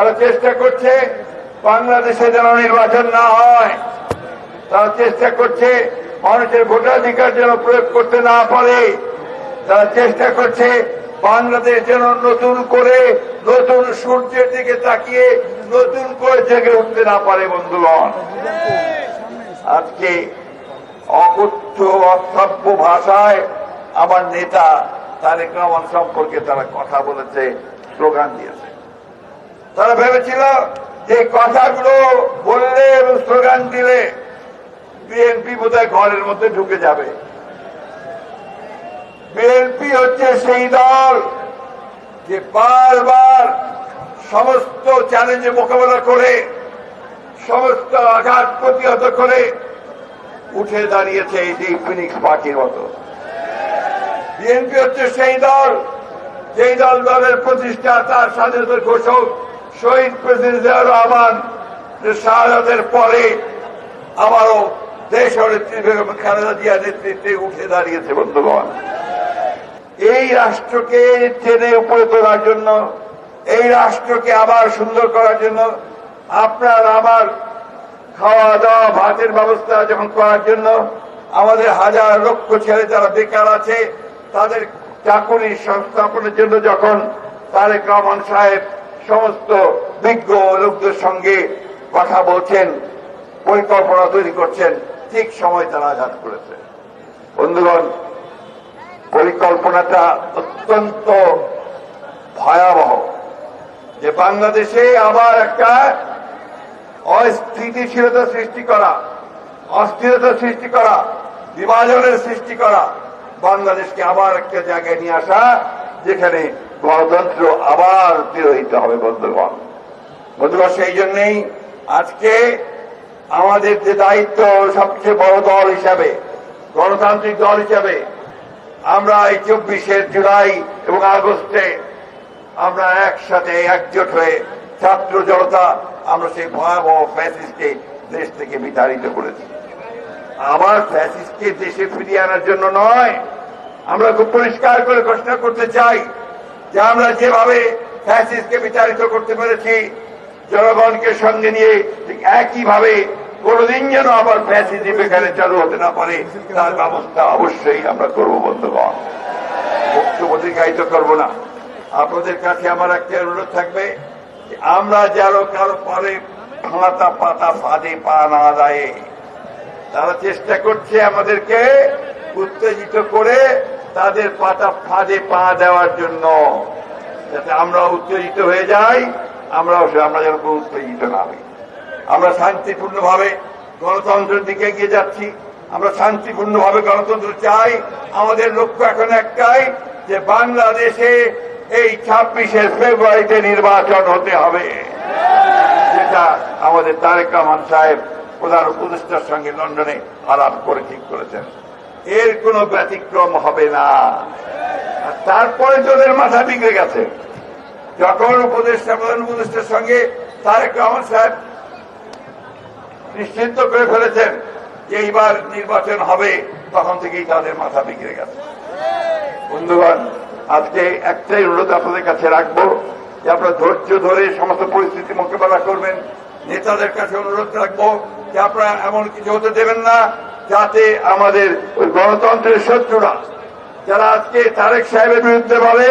তারা চেষ্টা করছে বাংলাদেশে যেন নির্বাচন না হয়, তারা চেষ্টা করছে মানুষের ভোটাধিকার যেন প্রয়োগ করতে না পারে, তারা চেষ্টা করছে বাংলাদেশ যেন নতুন করে নতুন সূর্যের দিকে তাকিয়ে নতুন করে জেগে উঠতে না পারে। বন্ধুগণ, আজকে অকথ্য অসভ্য ভাষায় আমার নেতা তারেক রহমান সম্পর্কে তারা কথা বলেছে, স্লোগান দিয়েছে। তারা ভেবেছিল যে কথাগুলো বললে এবং স্লোগান দিলে বিএনপি বোধহয় ঘরের মধ্যে ঢুকে যাবে। বিএনপি হচ্ছে সেই দল যে বারবার সমস্ত চ্যালেঞ্জে মোকাবেলা করে, সমস্ত আঘাত প্রতিহত করে উঠে দাঁড়িয়েছে এই যে ফিনিক্স পাখির মতো। বিএনপি হচ্ছে সেই দল যেই দলের প্রতিষ্ঠাতা স্বাধীনতার ঘোষক শহীদ প্রেসিডেন্ট জিয়াউর রহমান শাহাদাতের পরে আবারও দেশ নেত্রী বেগম খালেদা জিয়ার নেতৃত্বে উঠে দাঁড়িয়েছে। বন্ধুগণ, এই রাষ্ট্রকে টেনে উপরে তোলার জন্য, এই রাষ্ট্রকে আবার সুন্দর করার জন্য, আপনার আমার খাওয়া দাওয়া ভাতের ব্যবস্থা যখন করার জন্য, আমাদের হাজার লক্ষ ছেলে যারা বেকার আছে তাদের চাকরি সংস্থাপনের জন্য যখন তারেক রহমান সাহেব সমস্ত বিজ্ঞ লোকদের সঙ্গে কথা বলছেন, পরিকল্পনা তৈরি করছেন, ঠিক সময় তারা আঘাত করেছে। বন্ধুগণ, পরিকল্পনাটা অত্যন্ত ভয়াবহ যে বাংলাদেশে আবার একটা অস্থিতিশীলতা সৃষ্টি করা, অস্থিরতা সৃষ্টি করা, বিভাজনের সৃষ্টি করা, বাংলাদেশকে আবার একটা জায়গায় নিয়ে আসা যেখানে গণতন্ত্র আবার তিরোহিত হবে। বন্ধুগণ, সেই জন্যই আজকে আমাদের যে দায়িত্ব, সবচেয়ে বড় দল হিসাবে, গণতান্ত্রিক দল হিসাবে, আমরা এই 24 জুলাই এবং আগস্টে আমরা একসাথে একজোট হয়ে ছাত্র জনতা আমরা সেই ভয়াবহ ফ্যাসিস্টকে দেশ থেকে বিতাড়িত করেছি। আবার ফ্যাসিস্টকে দেশে ফিরিয়ে আনার জন্য নয়, আমরা খুব পরিষ্কার করে ঘোষণা করতে চাই যে আমরা যেভাবে ফ্যাসিস্টকে বিতাড়িত করতে পেরেছি, জনগণকে সঙ্গে নিয়ে ঠিক একইভাবে কোনদিন যেন আবার ফ্যাসিজম এখানে চালু হতে না পারে তার ব্যবস্থা অবশ্যই আমরা করব। বন্ধুগণ, বক্তব্য দীর্ঘায়িত করব না। আপনাদের কাছে আমার একটা অনুরোধ থাকবে, আমরা যারা কারো পরে ভাঙাতা পাতা ফাঁদে পা না দেয়, তারা চেষ্টা করছে আমাদেরকে উত্তেজিত করে তাদের পাতা ফাঁদে পা দেওয়ার জন্য, যাতে আমরা উত্তেজিত হয়ে যাই। আমরা যেন উত্তেজিত না হই। আমরা শান্তিপূর্ণভাবে গণতন্ত্রের দিকে এগিয়ে যাচ্ছি, আমরা শান্তিপূর্ণভাবে গণতন্ত্র চাই। আমাদের লক্ষ্য এখন একটাই যে বাংলাদেশে এই 26 ফেব্রুয়ারিতে নির্বাচন হতে হবে, যেটা আমাদের তারেক রহমান সাহেব প্রধান উপদেষ্টার সঙ্গে লন্ডনে আলাপ করে ঠিক করেছেন। এর কোনো ব্যতিক্রম হবে না। তারপরে তোদের মাথা বিগড়ে গেছে, যখন প্রধান উপদেষ্টার সঙ্গে তারেক রহমান সাহেব নিশ্চিন্ত করে ফেলেছেন যে এইবার নির্বাচন হবে, তখন থেকেই তাদের মাথা বিগড়ে গেছে। বন্ধুগণ, আজকে একটাই অনুরোধ আপনাদের কাছে রাখবো যে আপনারা ধৈর্য ধরে সমস্ত পরিস্থিতি মোকাবেলা করবেন। নেতাদের কাছে অনুরোধ রাখবো যে আপনারা এমন কিছু হতে দেবেন না যাতে আমাদের ওই গণতন্ত্রের শত্রুরা, যারা আজকে তারেক সাহেবের বিরুদ্ধে বলে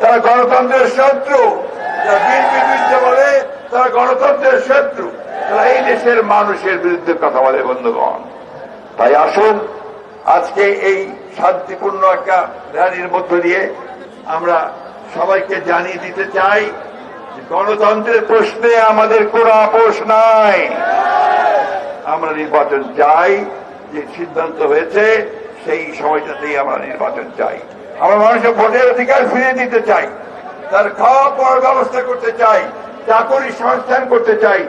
তারা গণতন্ত্রের শত্রু, যারা বিএনপির বিরুদ্ধে বলে তারা গণতন্ত্রের শত্রু, তারা এই দেশের মানুষের বিরুদ্ধে কথা বলে। বন্ধুগণ, তাই আসুন আজকে এই শান্তিপূর্ণ একটা র্যালির মধ্য দিয়ে আমরা সবাইকে জানিয়ে দিতে চাই যে গণতন্ত্রের প্রশ্নে আমাদের কোনো আপোষ নাই। আমরা নির্বাচন চাই, যে সিদ্ধান্ত হয়েছে সেই সময়টাতেই আমরা নির্বাচন চাই। আমরা মানুষের ভোটের অধিকার ফিরিয়ে দিতে চাই, তার খাওয়া পড়ার ব্যবস্থা করতে চাই, চাকরি সংস্থান করতে চাই,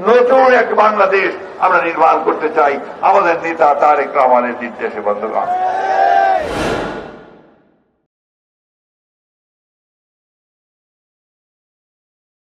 নতুন এক বাংলাদেশ আমরা নির্মাণ করতে চাই আমাদের নেতা তারেক রহমানের নির্দেশে। বন্ধুগণ,